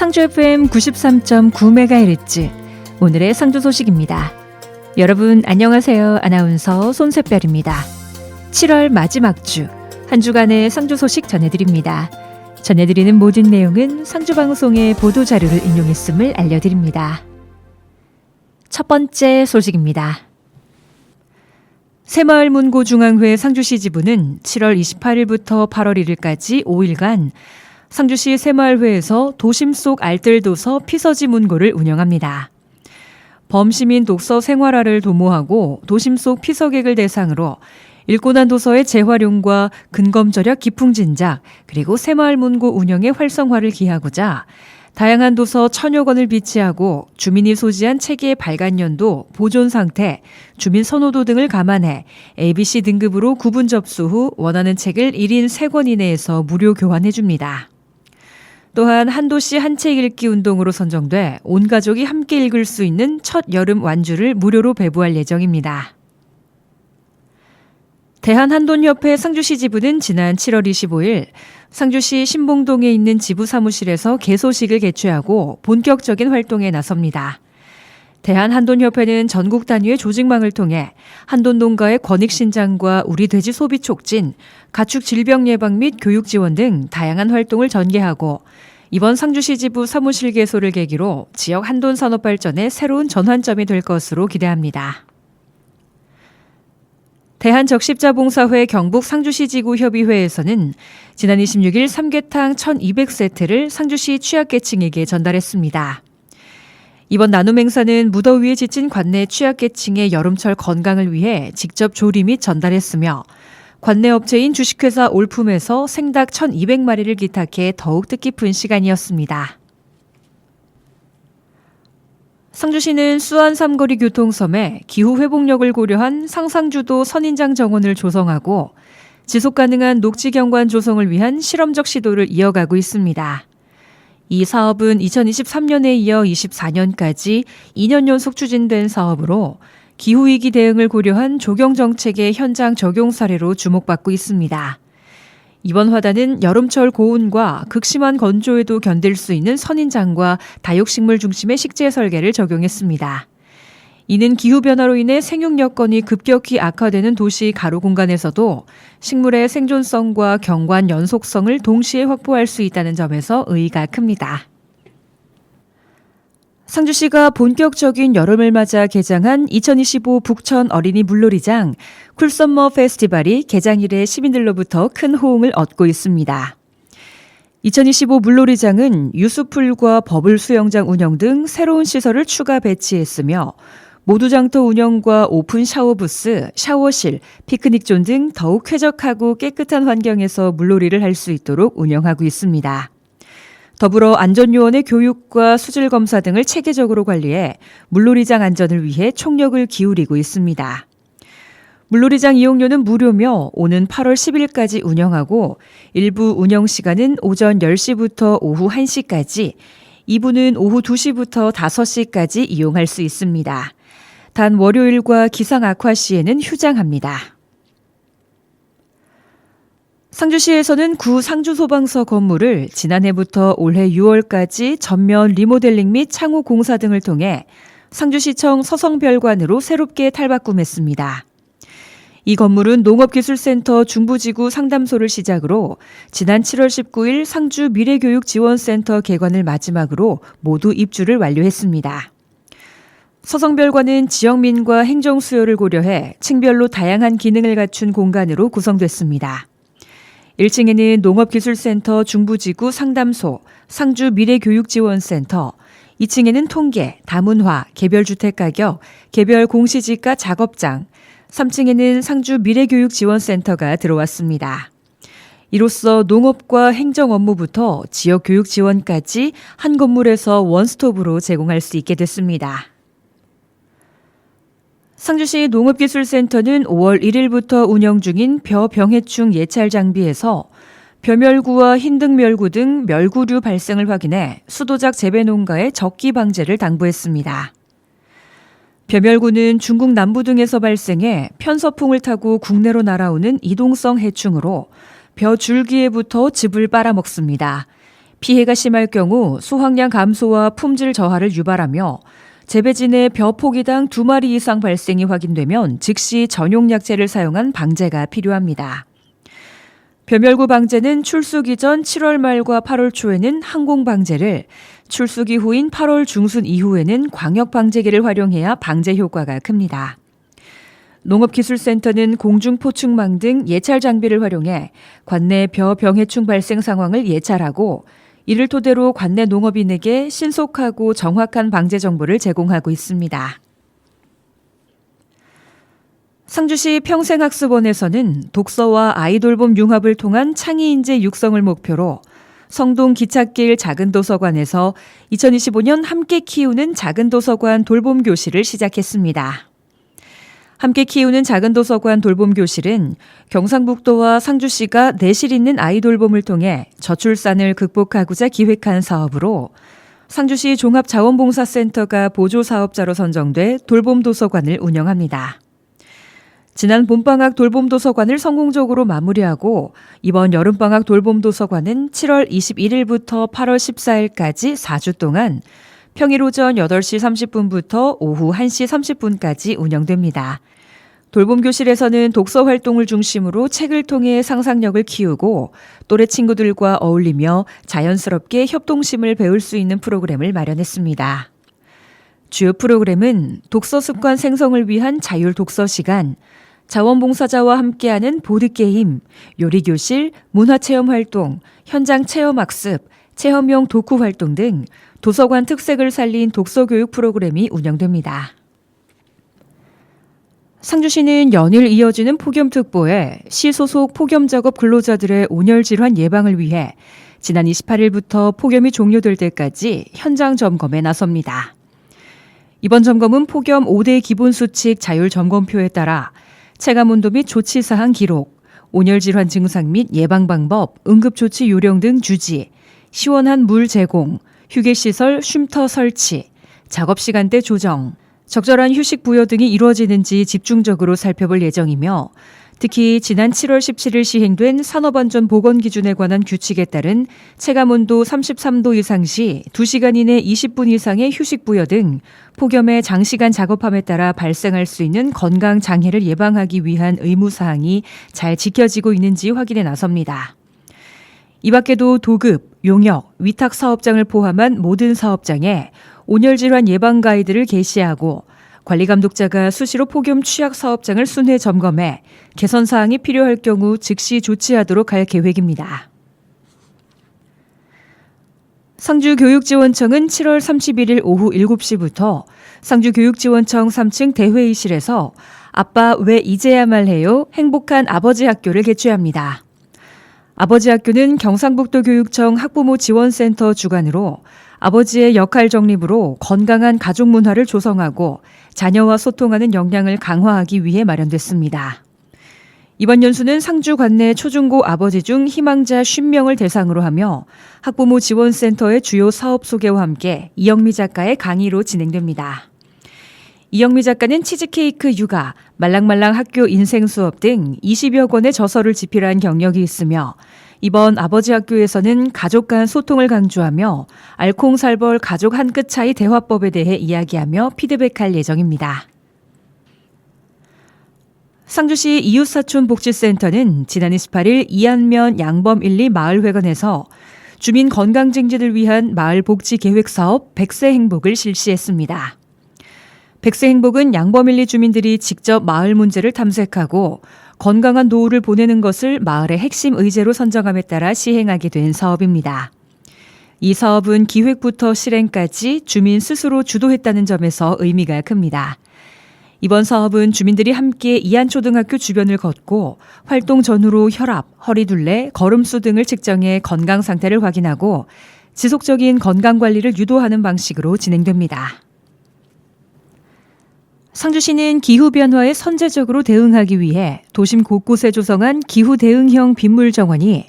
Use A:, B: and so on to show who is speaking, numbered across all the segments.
A: 상주 FM 93.9MHz 오늘의 상주 소식입니다. 여러분 안녕하세요. 아나운서 손샛별입니다. 7월 마지막 주 한 주간의 상주 소식 전해드립니다. 전해드리는 모든 내용은 상주방송의 보도자료를 인용했음을 알려드립니다. 첫 번째 소식입니다. 새마을문고중앙회 상주시 지부는 7월 28일부터 8월 1일까지 5일간 상주시 새마을회에서 도심 속 알뜰도서 피서지 문고를 운영합니다. 범시민 독서 생활화를 도모하고 도심 속 피서객을 대상으로 읽고 난 도서의 재활용과 근검절약 기풍진작 그리고 새마을문고 운영의 활성화를 기하고자 다양한 도서 1000여 권을 비치하고 주민이 소지한 책의 발간연도, 보존 상태, 주민 선호도 등을 감안해 ABC 등급으로 구분 접수 후 원하는 책을 1인 3권 이내에서 무료 교환해줍니다. 또한 한 도시 한 책 읽기 운동으로 선정돼 온 가족이 함께 읽을 수 있는 첫 여름 완주를 무료로 배부할 예정입니다. 대한한돈협회 상주시 지부는 지난 7월 25일 상주시 신봉동에 있는 지부 사무실에서 개소식을 개최하고 본격적인 활동에 나섭니다. 대한한돈협회는 전국 단위의 조직망을 통해 한돈 농가의 권익 신장과 우리 돼지 소비 촉진, 가축 질병 예방 및 교육 지원 등 다양한 활동을 전개하고 이번 상주시 지부 사무실 개소를 계기로 지역 한돈 산업 발전의 새로운 전환점이 될 것으로 기대합니다. 대한적십자봉사회 경북 상주시 지구협의회에서는 지난 26일 삼계탕 1200세트를 상주시 취약계층에게 전달했습니다. 이번 나눔 행사는 무더위에 지친 관내 취약계층의 여름철 건강을 위해 직접 조리 및 전달했으며 관내 업체인 주식회사 올품에서 생닭 1200마리를 기탁해 더욱 뜻깊은 시간이었습니다. 상주시는 수안 삼거리 교통섬에 기후 회복력을 고려한 상상주도 선인장 정원을 조성하고 지속 가능한 녹지 경관 조성을 위한 실험적 시도를 이어가고 있습니다. 이 사업은 2023년에 이어 24년까지 2년 연속 추진된 사업으로 기후위기 대응을 고려한 조경정책의 현장 적용 사례로 주목받고 있습니다. 이번 화단은 여름철 고온과 극심한 건조에도 견딜 수 있는 선인장과 다육식물 중심의 식재 설계를 적용했습니다. 이는 기후변화로 인해 생육 여건이 급격히 악화되는 도시 가로 공간에서도 식물의 생존성과 경관 연속성을 동시에 확보할 수 있다는 점에서 의의가 큽니다. 상주시가 본격적인 여름을 맞아 개장한 2025 북천 어린이 물놀이장 쿨썸머 페스티벌이 개장 이래 시민들로부터 큰 호응을 얻고 있습니다. 2025 물놀이장은 유수풀과 버블 수영장 운영 등 새로운 시설을 추가 배치했으며 모두장터 운영과 오픈 샤워 부스, 샤워실, 피크닉존 등 더욱 쾌적하고 깨끗한 환경에서 물놀이를 할 수 있도록 운영하고 있습니다. 더불어 안전요원의 교육과 수질검사 등을 체계적으로 관리해 물놀이장 안전을 위해 총력을 기울이고 있습니다. 물놀이장 이용료는 무료며 오는 8월 10일까지 운영하고 일부 운영 시간은 오전 10시부터 오후 1시까지, 2부는 오후 2시부터 5시까지 이용할 수 있습니다. 단 월요일과 기상 악화 시에는 휴장합니다. 상주시에서는 구 상주소방서 건물을 지난해부터 올해 6월까지 전면 리모델링 및 창호 공사 등을 통해 상주시청 서성별관으로 새롭게 탈바꿈했습니다. 이 건물은 농업기술센터 중부지구 상담소를 시작으로 지난 7월 19일 상주 미래교육지원센터 개관을 마지막으로 모두 입주를 완료했습니다. 서성별관은 지역민과 행정 수요를 고려해 층별로 다양한 기능을 갖춘 공간으로 구성됐습니다. 1층에는 농업기술센터 중부지구 상담소, 상주 미래교육지원센터, 2층에는 통계, 다문화, 개별주택가격, 개별 공시지가 작업장, 3층에는 상주 미래교육지원센터가 들어왔습니다. 이로써 농업과 행정 업무부터 지역교육 지원까지 한 건물에서 원스톱으로 제공할 수 있게 됐습니다. 상주시 농업기술센터는 5월 1일부터 운영 중인 벼병해충 예찰 장비에서 벼멸구와 흰등멸구 등 멸구류 발생을 확인해 수도작 재배 농가의 적기 방제를 당부했습니다. 벼멸구는 중국 남부 등에서 발생해 편서풍을 타고 국내로 날아오는 이동성 해충으로 벼 줄기에부터 즙을 빨아먹습니다. 피해가 심할 경우 수확량 감소와 품질 저하를 유발하며 재배진의 벼 포기당 2마리 이상 발생이 확인되면 즉시 전용 약제를 사용한 방제가 필요합니다. 벼멸구 방제는 출수기 전 7월 말과 8월 초에는 항공 방제를, 출수기 후인 8월 중순 이후에는 광역 방제기를 활용해야 방제 효과가 큽니다. 농업기술센터는 공중포축망 등 예찰 장비를 활용해 관내 벼 병해충 발생 상황을 예찰하고 이를 토대로 관내 농업인에게 신속하고 정확한 방제 정보를 제공하고 있습니다. 상주시 평생학습원에서는 독서와 아이돌봄 융합을 통한 창의인재 육성을 목표로 성동 기찻길 작은도서관에서 2025년 함께 키우는 작은도서관 돌봄교실을 시작했습니다. 함께 키우는 작은도서관 돌봄교실은 경상북도와 상주시가 내실 있는 아이돌봄을 통해 저출산을 극복하고자 기획한 사업으로 상주시 종합자원봉사센터가 보조사업자로 선정돼 돌봄도서관을 운영합니다. 지난 봄방학 돌봄도서관을 성공적으로 마무리하고 이번 여름방학 돌봄도서관은 7월 21일부터 8월 14일까지 4주 동안 평일 오전 8시 30분부터 오후 1시 30분까지 운영됩니다. 돌봄교실에서는 독서 활동을 중심으로 책을 통해 상상력을 키우고 또래 친구들과 어울리며 자연스럽게 협동심을 배울 수 있는 프로그램을 마련했습니다. 주요 프로그램은 독서 습관 생성을 위한 자율 독서 시간, 자원봉사자와 함께하는 보드게임, 요리교실, 문화체험 활동, 현장 체험학습, 체험용 독후 활동 등 도서관 특색을 살린 독서교육 프로그램이 운영됩니다. 상주시는 연일 이어지는 폭염특보에 시 소속 폭염작업 근로자들의 온열질환 예방을 위해 지난 28일부터 폭염이 종료될 때까지 현장 점검에 나섭니다. 이번 점검은 폭염 5대 기본수칙 자율점검표에 따라 체감온도 및 조치사항 기록, 온열질환 증상 및 예방방법, 응급조치 요령 등 주지, 시원한 물 제공, 휴게시설 쉼터 설치, 작업시간대 조정, 적절한 휴식 부여 등이 이루어지는지 집중적으로 살펴볼 예정이며 특히 지난 7월 17일 시행된 산업안전보건기준에 관한 규칙에 따른 체감온도 33도 이상 시 2시간 이내 20분 이상의 휴식 부여 등 폭염에 장시간 작업함에 따라 발생할 수 있는 건강장애를 예방하기 위한 의무사항이 잘 지켜지고 있는지 확인에 나섭니다. 이 밖에도 도급, 용역, 위탁 사업장을 포함한 모든 사업장에 온열질환 예방 가이드를 게시하고 관리감독자가 수시로 폭염 취약 사업장을 순회 점검해 개선 사항이 필요할 경우 즉시 조치하도록 할 계획입니다. 상주교육지원청은 7월 31일 오후 7시부터 상주교육지원청 3층 대회의실에서 아빠 왜 이제야말 해요? 행복한 아버지 학교를 개최합니다. 아버지 학교는 경상북도 교육청 학부모 지원센터 주관으로 아버지의 역할 정립으로 건강한 가족 문화를 조성하고 자녀와 소통하는 역량을 강화하기 위해 마련됐습니다. 이번 연수는 상주 관내 초중고 아버지 중 희망자 50명을 대상으로 하며 학부모 지원센터의 주요 사업 소개와 함께 이영미 작가의 강의로 진행됩니다. 이영미 작가는 치즈케이크 육아, 말랑말랑 학교 인생 수업 등 20여 권의 저서를 집필한 경력이 있으며 이번 아버지 학교에서는 가족 간 소통을 강조하며 알콩살벌 가족 한 끗 차이 대화법에 대해 이야기하며 피드백할 예정입니다. 상주시 이웃사촌복지센터는 지난 28일 이안면 양범 1, 2 마을회관에서 주민 건강 증진을 위한 마을 복지 계획 사업 100세 행복을 실시했습니다. 100세 행복은 양범 1, 2 주민들이 직접 마을 문제를 탐색하고 건강한 노후를 보내는 것을 마을의 핵심 의제로 선정함에 따라 시행하게 된 사업입니다. 이 사업은 기획부터 실행까지 주민 스스로 주도했다는 점에서 의미가 큽니다. 이번 사업은 주민들이 함께 이안초등학교 주변을 걷고 활동 전후로 혈압, 허리둘레, 걸음수 등을 측정해 건강 상태를 확인하고 지속적인 건강관리를 유도하는 방식으로 진행됩니다. 상주시는 기후변화에 선제적으로 대응하기 위해 도심 곳곳에 조성한 기후대응형 빗물정원이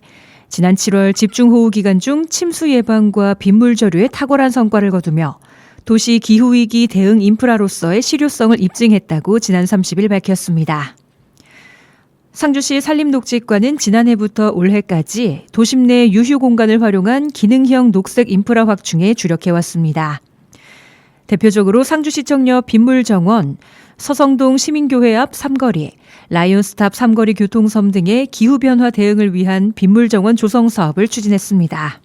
A: 지난 7월 집중호우 기간 중 침수 예방과 빗물 저류에 탁월한 성과를 거두며 도시 기후위기 대응 인프라로서의 실효성을 입증했다고 지난 30일 밝혔습니다. 상주시 산림녹지과는 지난해부터 올해까지 도심 내 유휴 공간을 활용한 기능형 녹색 인프라 확충에 주력해왔습니다. 대표적으로 상주시청역 빗물정원, 서성동 시민교회 앞 삼거리, 라이온스탑 삼거리 교통섬 등의 기후변화 대응을 위한 빗물정원 조성 사업을 추진했습니다.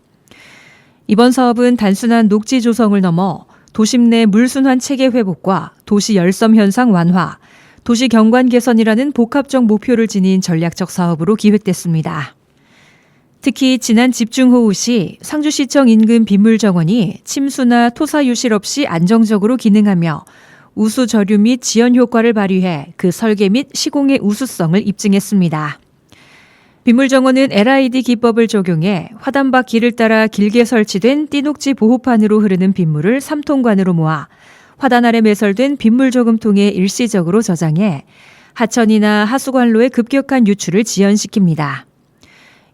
A: 이번 사업은 단순한 녹지 조성을 넘어 도심 내 물순환 체계 회복과 도시 열섬 현상 완화, 도시 경관 개선이라는 복합적 목표를 지닌 전략적 사업으로 기획됐습니다. 특히 지난 집중호우 시 상주시청 인근 빗물정원이 침수나 토사 유실 없이 안정적으로 기능하며 우수 저류 및 지연 효과를 발휘해 그 설계 및 시공의 우수성을 입증했습니다. 빗물정원은 LID 기법을 적용해 화단밭 길을 따라 길게 설치된 띠녹지 보호판으로 흐르는 빗물을 3톤관으로 모아 화단 아래 매설된 빗물 저금통에 일시적으로 저장해 하천이나 하수관로의 급격한 유출을 지연시킵니다.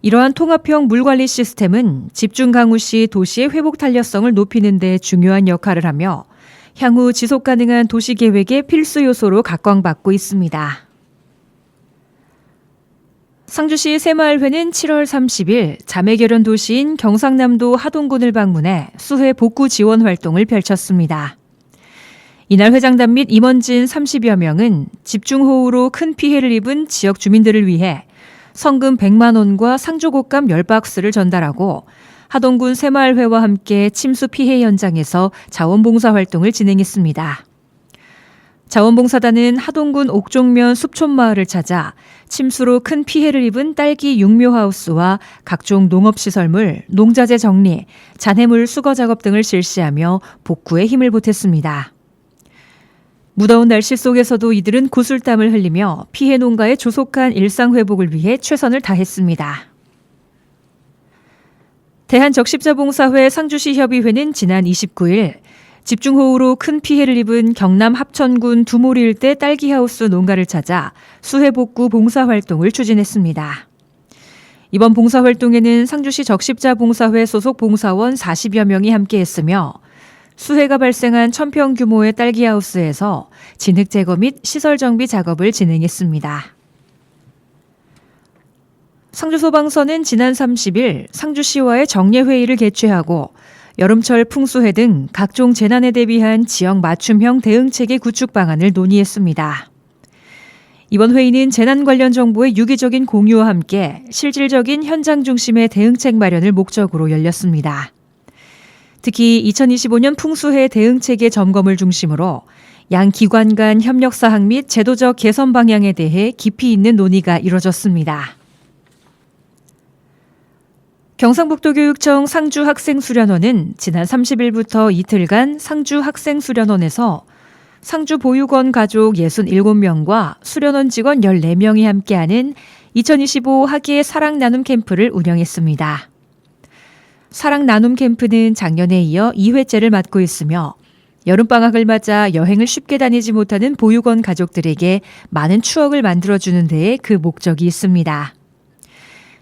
A: 이러한 통합형 물관리 시스템은 집중 강우 시 도시의 회복 탄력성을 높이는 데 중요한 역할을 하며 향후 지속 가능한 도시 계획의 필수 요소로 각광받고 있습니다. 상주시 새마을회는 7월 30일 자매결연 도시인 경상남도 하동군을 방문해 수해 복구 지원 활동을 펼쳤습니다. 이날 회장단 및 임원진 30여 명은 집중호우로 큰 피해를 입은 지역 주민들을 위해 성금 100만 원과 상주곶감 10박스를 전달하고 하동군 새마을회와 함께 침수 피해 현장에서 자원봉사 활동을 진행했습니다. 자원봉사단은 하동군 옥종면 숲촌마을을 찾아 침수로 큰 피해를 입은 딸기 육묘하우스와 각종 농업시설물, 농자재 정리, 잔해물 수거 작업 등을 실시하며 복구에 힘을 보탰습니다. 무더운 날씨 속에서도 이들은 구슬땀을 흘리며 피해 농가의 조속한 일상 회복을 위해 최선을 다했습니다. 대한적십자봉사회 상주시협의회는 지난 29일 집중호우로 큰 피해를 입은 경남 합천군 두모리 일대 딸기하우스 농가를 찾아 수해 복구 봉사활동을 추진했습니다. 이번 봉사활동에는 상주시 적십자봉사회 소속 봉사원 40여 명이 함께했으며 수해가 발생한 1000평 규모의 딸기하우스에서 진흙 제거 및 시설 정비 작업을 진행했습니다. 상주소방서는 지난 30일 상주시와의 정례회의를 개최하고 여름철 풍수해 등 각종 재난에 대비한 지역 맞춤형 대응체계 구축 방안을 논의했습니다. 이번 회의는 재난 관련 정보의 유기적인 공유와 함께 실질적인 현장 중심의 대응책 마련을 목적으로 열렸습니다. 특히 2025년 풍수해 대응체계 점검을 중심으로 양 기관 간 협력 사항 및 제도적 개선 방향에 대해 깊이 있는 논의가 이뤄졌습니다. 경상북도교육청 상주학생수련원은 지난 30일부터 이틀간 상주학생수련원에서 상주보육원 가족 67명과 수련원 직원 14명이 함께하는 2025 학예 사랑나눔 캠프를 운영했습니다. 사랑나눔 캠프는 작년에 이어 2회째를 맡고 있으며 여름방학을 맞아 여행을 쉽게 다니지 못하는 보육원 가족들에게 많은 추억을 만들어주는 데에 그 목적이 있습니다.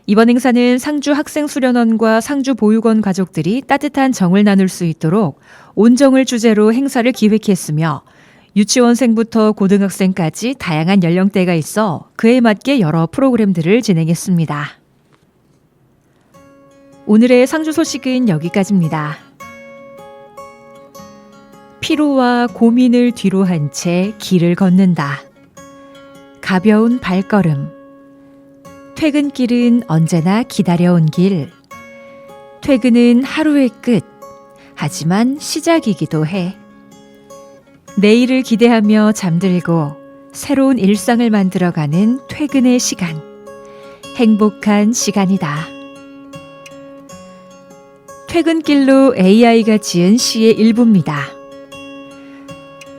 A: 이번 행사는 상주학생수련원과 상주보육원 가족들이 따뜻한 정을 나눌 수 있도록 온정을 주제로 행사를 기획했으며 유치원생부터 고등학생까지 다양한 연령대가 있어 그에 맞게 여러 프로그램들을 진행했습니다. 오늘의 상주 소식은 여기까지입니다. 피로와 고민을 뒤로 한 채 길을 걷는다. 가벼운 발걸음. 퇴근길은 언제나 기다려온 길. 퇴근은 하루의 끝. 하지만 시작이기도 해. 내일을 기대하며 잠들고 새로운 일상을 만들어가는 퇴근의 시간. 행복한 시간이다. 퇴근길로 AI가 지은 시의 일부입니다.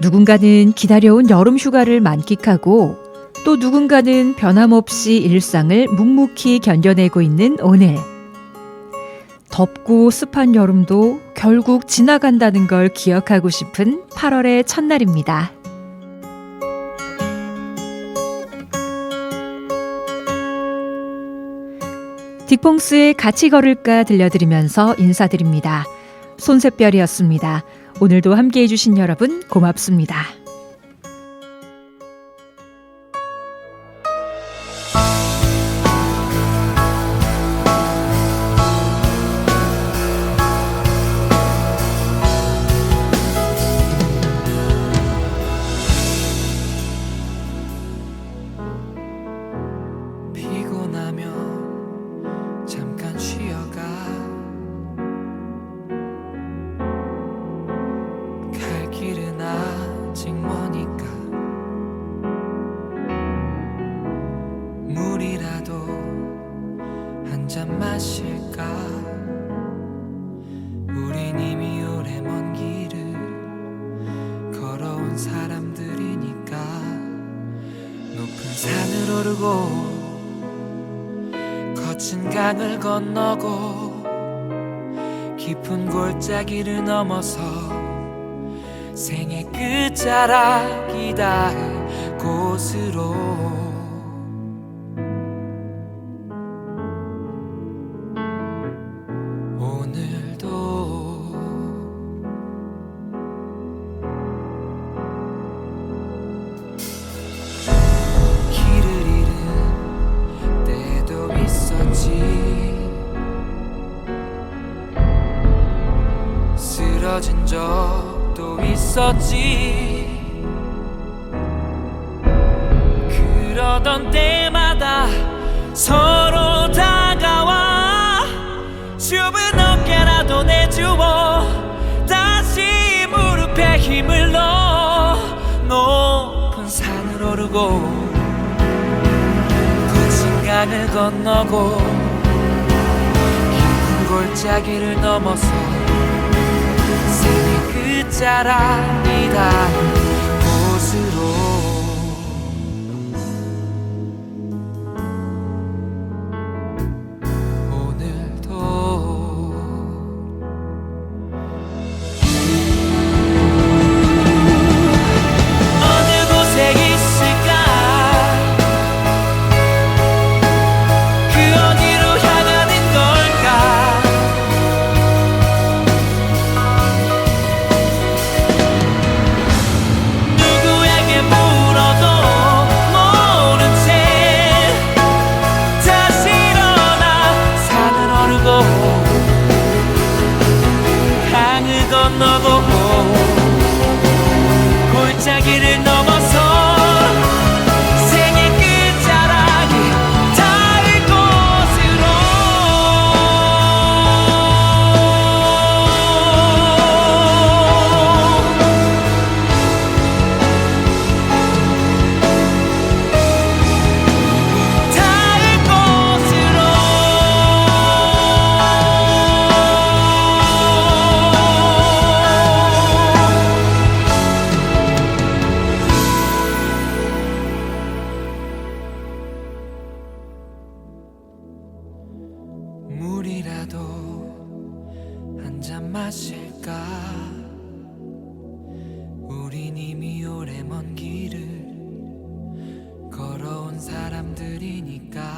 A: 누군가는 기다려온 여름 휴가를 만끽하고 또 누군가는 변함없이 일상을 묵묵히 견뎌내고 있는 오늘. 덥고 습한 여름도 결국 지나간다는 걸 기억하고 싶은 8월의 첫날입니다. 딕펑스의 같이 걸을까 들려드리면서 인사드립니다. 손샛별이었습니다. 오늘도 함께해 주신 여러분 고맙습니다.
B: 만나며 잠깐 쉬어가. 갈 길은 아직 머니까 물이라도 한 잔 마실까. 우린 이미 오래 먼 길을 걸어온 사람들이니까. 높은 산을 오르고 거친 강을 건너고 깊은 골짜기를 넘어서 생의 끝자락이 닿을 곳으로. 쓰러진 적도 있었지. 그러던 때마다 서로 다가와 좁은 어깨라도 내주어 다시 무릎에 힘을 넣어. 높은 산을 오르고 거친 강을 건너고 깊은 골짜기를 넘어서 생의 끝자락이 닿은 곳으로. 골짜기를 넘어서 생의 끝자락이 닿을 곳으로. 닿을 곳으로. 물이라도 한 잔 마실까. 우린 이미 오래 먼 길을 걸어온 사람들이니까.